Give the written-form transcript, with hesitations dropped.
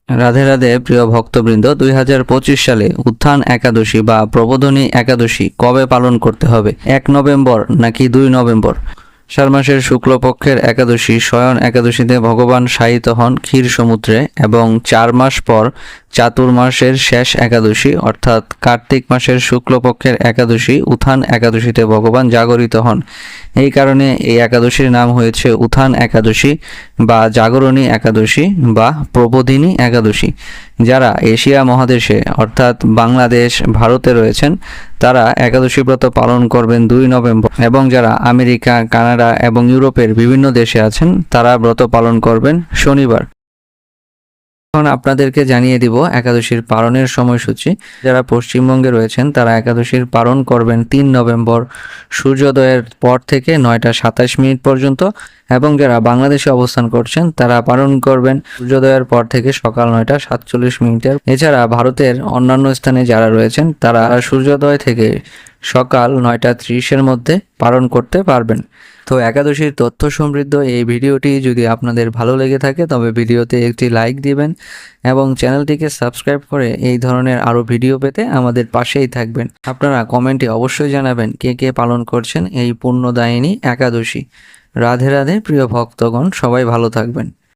রাধে রাধে প্রিয় ভক্তবৃন্দ, 2025 সালে উত্থান একাদশী বা প্রবোধনী একাদশী কবে পালন করতে হবে? 1 নভেম্বর নাকি 2 নভেম্বর? আষাঢ় মাসের শুক্লপক্ষের একাদশী শয়ন একাদশীতে ভগবান শায়িত হন ক্ষীর সমুদ্রে এবং 4 মাস পর চাতুর্মাসের শেষ একাদশী অর্থাৎ কার্তিক মাসের শুক্লপক্ষের একাদশী উত্থান একাদশীতে ভগবান জাগরিত হন। এই কারণে এই একাদশীর নাম হয়েছে উত্থান একাদশী বা জাগরণী একাদশী বা প্রবোধিনী একাদশী। যারা এশিয়া মহাদেশে অর্থাৎ বাংলাদেশ, ভারতে রয়েছেন তারা একাদশী ব্রত পালন করবেন 2 নভেম্বর এবং যারা আমেরিকা, কানাডা এবং ইউরোপের বিভিন্ন দেশে আছেন তারা ব্রত পালন করবেন শনিবার। এখন আপনাদেরকে জানিয়ে দিব একাদশীর পালনের সময়সূচি। যারা পশ্চিমবঙ্গে রয়েছেন তারা একাদশীর পালন করবেন 3 নভেম্বর সূর্যোদয়ের পর থেকে 9টা 27 মিনিট পর্যন্ত এবং যারা বাংলাদেশে অবস্থান করছেন তারা পালন করবেন সূর্যোদয়ের পর থেকে সকাল 9টা 47 মিনিটের। এছাড়া ভারতের অন্যান্য স্থানে যারা রয়েছেন তারা সূর্যোদয় থেকে সকাল 9টা 30-এর মধ্যে পালন করতে পারবেন। তো একাদশীর তথ্য সমৃদ্ধ এই ভিডিওটি যদি আপনাদের ভালো লেগে থাকে তবে ভিডিওতে একটি লাইক দিবেন এবং চ্যানেলটিকে সাবস্ক্রাইব করে এই ধরনের আরও ভিডিও পেতে আমাদের পাশেই থাকবেন। আপনারা কমেন্টে অবশ্যই জানাবেন কে কে পালন করছেন এই পুণ্যদায়িনী একাদশী। রাধে রাধে প্রিয় ভক্তগণ, সবাই ভালো থাকবেন।